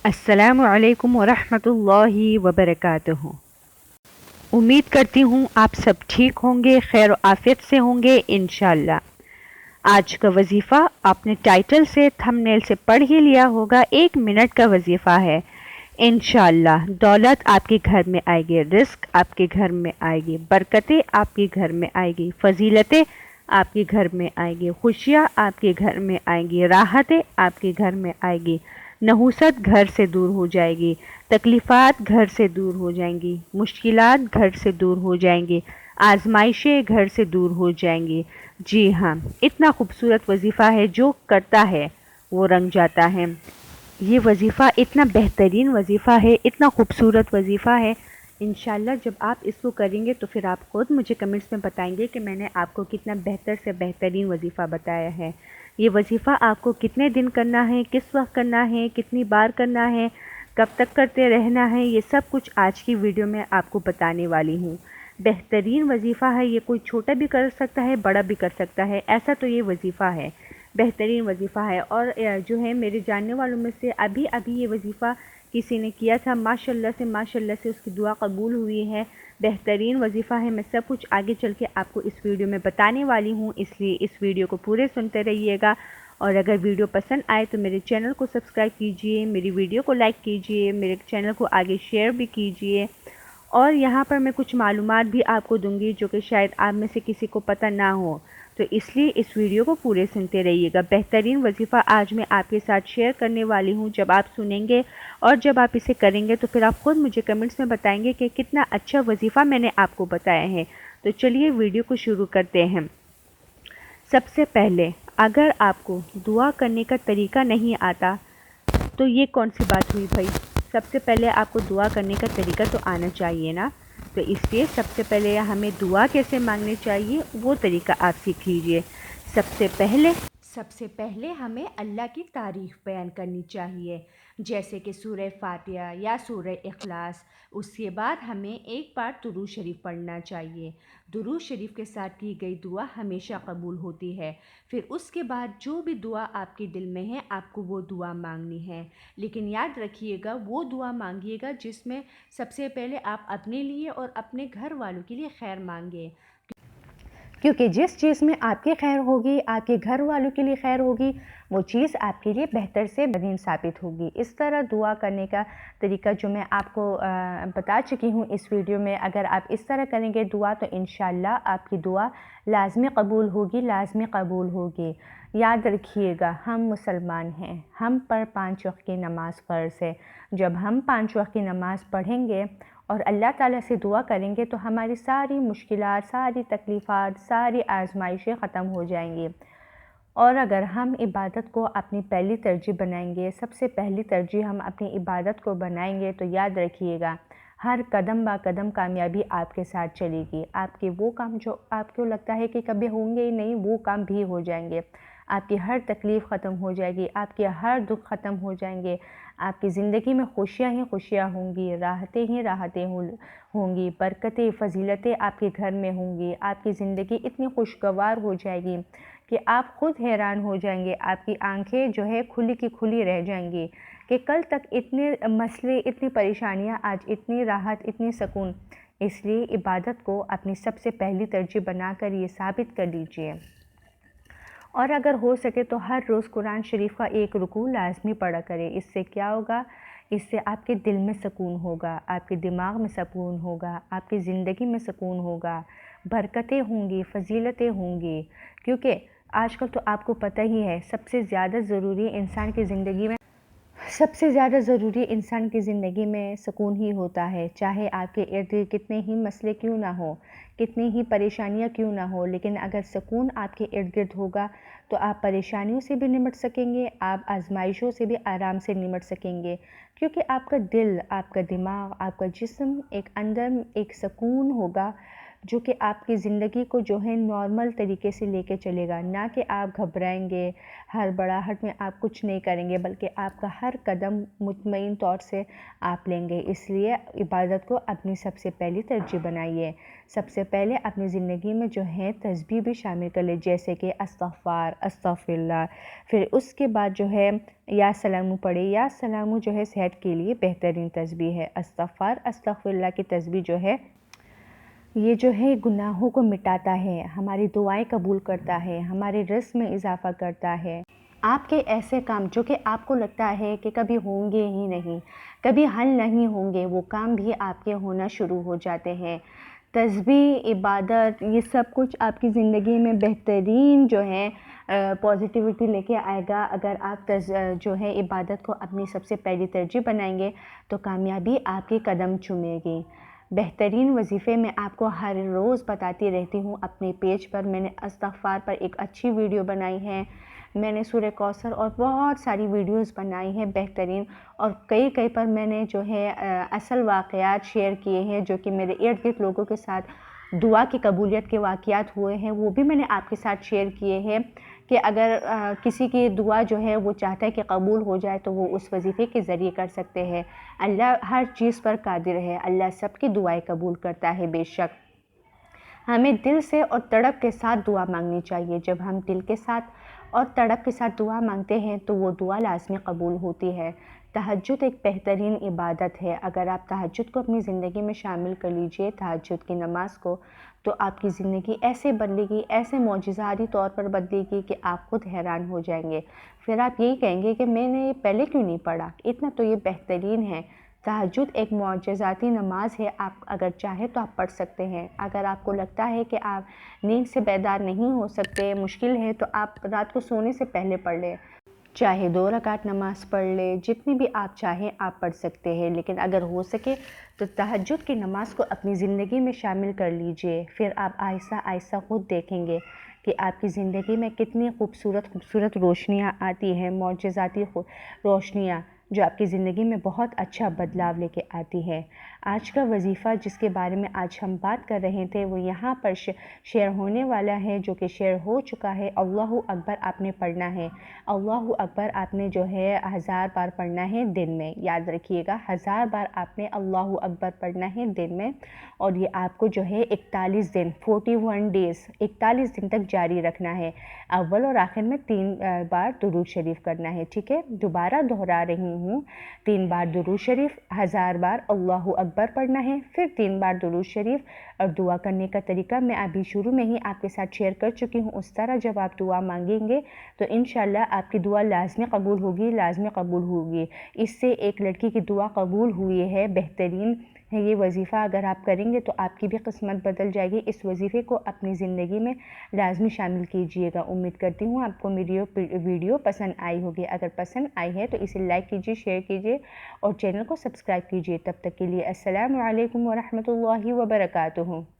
السلام علیکم ورحمۃ اللہ وبرکاتہ۔ امید کرتی ہوں آپ سب ٹھیک ہوں گے، خیر و عافیت سے ہوں گے انشاءاللہ۔ آج کا وظیفہ آپ نے ٹائٹل سے تھمبنیل سے پڑھ ہی لیا ہوگا، 1 منٹ کا وظیفہ ہے۔ انشاءاللہ دولت آپ کے گھر میں آئے گی، رزق آپ کے گھر میں آئے گی، برکتیں آپ کے گھر میں آئے گی، فضیلتیں آپ کے گھر میں آئے گی، خوشیاں آپ کے گھر میں آئیں گی، راحتیں آپ کے گھر میں آئے گی، نحوست گھر سے دور ہو جائے گی، تکلیفات گھر سے دور ہو جائیں گی، مشکلات گھر سے دور ہو جائیں گی، آزمائشیں گھر سے دور ہو جائیں گی۔ جی ہاں، اتنا خوبصورت وظیفہ ہے، جو کرتا ہے وہ رنگ جاتا ہے۔ یہ وظیفہ اتنا بہترین وظیفہ ہے، اتنا خوبصورت وظیفہ ہے۔ انشاءاللہ جب آپ اس کو کریں گے تو پھر آپ خود مجھے کمنٹس میں بتائیں گے کہ میں نے آپ کو کتنا بہتر سے بہترین وظیفہ بتایا ہے۔ یہ وظیفہ آپ کو کتنے دن کرنا ہے، کس وقت کرنا ہے، کتنی بار کرنا ہے، کب تک کرتے رہنا ہے، یہ سب کچھ آج کی ویڈیو میں آپ کو بتانے والی ہوں۔ بہترین وظیفہ ہے یہ، کوئی چھوٹا بھی کر سکتا ہے، بڑا بھی کر سکتا ہے، ایسا تو یہ وظیفہ ہے، بہترین وظیفہ ہے۔ اور جو ہے میرے جاننے والوں میں سے ابھی یہ وظیفہ کسی نے کیا تھا، ماشاءاللہ سے اس کی دعا قبول ہوئی ہے، بہترین وظیفہ ہے۔ میں سب کچھ آگے چل کے آپ کو اس ویڈیو میں بتانے والی ہوں، اس لیے اس ویڈیو کو پورے سنتے رہیے گا۔ اور اگر ویڈیو پسند آئے تو میرے چینل کو سبسکرائب کیجئے، میری ویڈیو کو لائک کیجئے، میرے چینل کو آگے شیئر بھی کیجئے۔ اور یہاں پر میں کچھ معلومات بھی آپ کو دوں گی جو کہ شاید آپ میں سے کسی کو پتہ نہ ہو، تو اس لیے اس ویڈیو کو پورے سنتے رہیے گا۔ بہترین وظیفہ آج میں آپ کے ساتھ شیئر کرنے والی ہوں، جب آپ سنیں گے اور جب آپ اسے کریں گے تو پھر آپ خود مجھے کمنٹس میں بتائیں گے کہ کتنا اچھا وظیفہ میں نے آپ کو بتایا ہے۔ تو چلیے ویڈیو کو شروع کرتے ہیں۔ سب سے پہلے اگر آپ کو دعا کرنے کا طریقہ نہیں آتا تو یہ کون سی بات ہوئی بھائی؟ سب سے پہلے آپ کو دعا کرنے کا طریقہ تو آنا چاہیے نا، تو اس لیے سب سے پہلے ہمیں دعا کیسے مانگنی چاہیے وہ طریقہ آپ سیکھ لیجئے۔ سب سے پہلے ہمیں اللہ کی تعریف بیان کرنی چاہیے، جیسے کہ سورہ فاتحہ یا سورہ اخلاص۔ اس کے بعد ہمیں ایک بار درود شریف پڑھنا چاہیے۔ درود شریف کے ساتھ کی گئی دعا ہمیشہ قبول ہوتی ہے۔ پھر اس کے بعد جو بھی دعا آپ کے دل میں ہے آپ کو وہ دعا مانگنی ہے، لیکن یاد رکھیے گا وہ دعا مانگیے گا جس میں سب سے پہلے آپ اپنے لیے اور اپنے گھر والوں کے لیے خیر مانگیں، کیونکہ جس چیز میں آپ کی خیر ہوگی، آپ کے گھر والوں کے لیے خیر ہوگی، وہ چیز آپ کے لیے بہتر سے بہترین ثابت ہوگی۔ اس طرح دعا کرنے کا طریقہ جو میں آپ کو بتا چکی ہوں اس ویڈیو میں، اگر آپ اس طرح کریں گے دعا تو انشاءاللہ آپ کی دعا لازمی قبول ہوگی۔ یاد رکھیے گا ہم مسلمان ہیں، ہم پر 5 وقت کی نماز فرض ہے۔ جب ہم 5 وقت کی نماز پڑھیں گے اور اللہ تعالیٰ سے دعا کریں گے تو ہماری ساری مشکلات، ساری تکلیفات، ساری آزمائشیں ختم ہو جائیں گی۔ اور اگر ہم عبادت کو اپنی پہلی ترجیح بنائیں گے، سب سے پہلی ترجیح ہم اپنی عبادت کو بنائیں گے تو یاد رکھیے گا ہر قدم با قدم کامیابی آپ کے ساتھ چلے گی۔ آپ کے وہ کام جو آپ کو لگتا ہے کہ کبھی ہوں گے ہی نہیں، وہ کام بھی ہو جائیں گے۔ آپ کی ہر تکلیف ختم ہو جائے گی، آپ کے ہر دکھ ختم ہو جائیں گے، آپ کی زندگی میں خوشیاں ہی خوشیاں ہوں گی، راحتیں ہی راحتیں ہوں گی، برکتیں فضیلتیں آپ کے گھر میں ہوں گی، آپ کی زندگی اتنی خوشگوار ہو جائے گی کہ آپ خود حیران ہو جائیں گے، آپ کی آنکھیں جو ہے کھلی کی کھلی رہ جائیں گی کہ کل تک اتنے مسئلے، اتنی پریشانیاں، آج اتنی راحت، اتنی سکون۔ اس لیے عبادت کو اپنی سب سے پہلی ترجیح بنا کر یہ ثابت کر لیجئے۔ اور اگر ہو سکے تو ہر روز قرآن شریف کا ایک رکوع لازمی پڑھا کرے۔ اس سے کیا ہوگا؟ اس سے آپ کے دل میں سکون ہوگا، آپ کے دماغ میں سکون ہوگا، آپ کی زندگی میں سکون ہوگا، برکتیں ہوں گی، فضیلتیں ہوں گی۔ کیونکہ آج کل تو آپ کو پتہ ہی ہے سب سے زیادہ ضروری انسان کی زندگی میں سکون ہی ہوتا ہے، چاہے آپ کے ارد گرد کتنے ہی مسئلے کیوں نہ ہوں، کتنی ہی پریشانیاں کیوں نہ ہو، لیکن اگر سکون آپ کے ارد گرد ہوگا تو آپ پریشانیوں سے بھی نمٹ سکیں گے، آپ آزمائشوں سے بھی آرام سے نمٹ سکیں گے، کیونکہ آپ کا دل، آپ کا دماغ، آپ کا جسم ایک اندر ایک سکون ہوگا جو کہ آپ کی زندگی کو جو ہے نارمل طریقے سے لے کے چلے گا، نہ کہ آپ گھبرائیں گے، ہڑبڑاہٹ میں آپ کچھ نہیں کریں گے، بلکہ آپ کا ہر قدم مطمئن طور سے آپ لیں گے۔ اس لیے عبادت کو اپنی سب سے پہلی ترجیح بنائیے۔ سب سے پہلے اپنی زندگی میں جو ہے تسبیح بھی شامل کر لیں، جیسے کہ استغفار، استغفر اللہ، پھر اس کے بعد جو ہے یا سلام پڑھے۔ یا سلام جو ہے صحت کے لیے بہترین تسبیح ہے۔ استغفار، استغفر اللہ کی تسبیح جو ہے یہ جو ہے گناہوں کو مٹاتا ہے، ہماری دعائیں قبول کرتا ہے، ہمارے رزق میں اضافہ کرتا ہے۔ آپ کے ایسے کام جو کہ آپ کو لگتا ہے کہ کبھی ہوں گے ہی نہیں، کبھی حل نہیں ہوں گے، وہ کام بھی آپ کے ہونا شروع ہو جاتے ہیں۔ تسبیح، عبادت، یہ سب کچھ آپ کی زندگی میں بہترین جو ہے پازیٹیوٹی لے کے آئے گا۔ اگر آپ جو ہے عبادت کو اپنی سب سے پہلی ترجیح بنائیں گے تو کامیابی آپ کے قدم چومے گی۔ بہترین وظیفے میں آپ کو ہر روز بتاتی رہتی ہوں اپنے پیج پر۔ میں نے استغفار پر ایک اچھی ویڈیو بنائی ہے، میں نے سورہ کوثر اور بہت ساری ویڈیوز بنائی ہیں بہترین، اور کئی پر میں نے جو ہے اصل واقعات شیئر کیے ہیں جو کہ میرے ارد گرد لوگوں کے ساتھ دعا کی قبولیت کے واقعات ہوئے ہیں، وہ بھی میں نے آپ کے ساتھ شیئر کیے ہیں کہ اگر کسی کی دعا جو ہے وہ چاہتا ہے کہ قبول ہو جائے تو وہ اس وظیفے کے ذریعے کر سکتے ہیں۔ اللہ ہر چیز پر قادر ہے، اللہ سب کی دعائیں قبول کرتا ہے۔ بے شک ہمیں دل سے اور تڑپ کے ساتھ دعا مانگنی چاہیے۔ جب ہم دل کے ساتھ اور تڑپ کے ساتھ دعا مانگتے ہیں تو وہ دعا لازمی قبول ہوتی ہے۔ تہجد ایک بہترین عبادت ہے۔ اگر آپ تہجد کو اپنی زندگی میں شامل کر لیجئے، تہجد کی نماز کو، تو آپ کی زندگی ایسے بدلے گی، ایسے معجزاتی طور پر بدلے گی کہ آپ خود حیران ہو جائیں گے۔ پھر آپ یہی کہیں گے کہ میں نے پہلے کیوں نہیں پڑھا، اتنا تو یہ بہترین ہے۔ تہجد ایک معجزاتی نماز ہے، آپ اگر چاہیں تو آپ پڑھ سکتے ہیں۔ اگر آپ کو لگتا ہے کہ آپ نیند سے بیدار نہیں ہو سکتے، مشکل ہے، تو آپ رات کو سونے سے پہلے پڑھ لیں، چاہے 2 رکعت نماز پڑھ لیں، جتنی بھی آپ چاہیں آپ پڑھ سکتے ہیں۔ لیکن اگر ہو سکے تو تہجد کی نماز کو اپنی زندگی میں شامل کر لیجئے، پھر آپ آہستہ آہستہ خود دیکھیں گے کہ آپ کی زندگی میں کتنی خوبصورت روشنیاں آتی ہیں، معجزاتی روشنیاں جو آپ کی زندگی میں بہت اچھا بدلاؤ لے کے آتی ہے۔ آج کا وظیفہ جس کے بارے میں آج ہم بات کر رہے تھے وہ یہاں پر شیئر ہونے والا ہے، جو کہ شیئر ہو چکا ہے۔ اللہ اکبر آپ نے پڑھنا ہے، اللہ اکبر آپ نے جو ہے 1000 بار پڑھنا ہے دن میں، یاد رکھیے گا 1000 بار آپ نے اللہ اکبر پڑھنا ہے دن میں، اور یہ آپ کو جو ہے 41 دن 41 ڈیز 41 دن تک جاری رکھنا ہے۔ اول اور آخر میں 3 بار درود شریف کرنا ہے، ٹھیک ہے؟ دوبارہ دہرا رہی ہوں، 3 بار درود شریف، 1000 بار اللہ اکبر پڑھنا ہے، پھر 3 بار درود شریف۔ اور دعا کرنے کا طریقہ میں ابھی شروع میں ہی آپ کے ساتھ شیئر کر چکی ہوں، اس طرح جب آپ دعا مانگیں گے تو انشاءاللہ آپ کی دعا لازمی قبول ہوگی، لازمی قبول ہوگی۔ اس سے ایک لڑکی کی دعا قبول ہوئی ہے، بہترین ہے یہ وظیفہ۔ اگر آپ کریں گے تو آپ کی بھی قسمت بدل جائے گی۔ اس وظیفے کو اپنی زندگی میں لازمی شامل کیجئے گا۔ امید کرتی ہوں آپ کو میری ویڈیو پسند آئی ہوگی۔ اگر پسند آئی ہے تو اسے لائک کیجئے، شیئر کیجئے اور چینل کو سبسکرائب کیجئے۔ تب تک کے لیے السلام علیکم ورحمۃ اللہ وبرکاتہ۔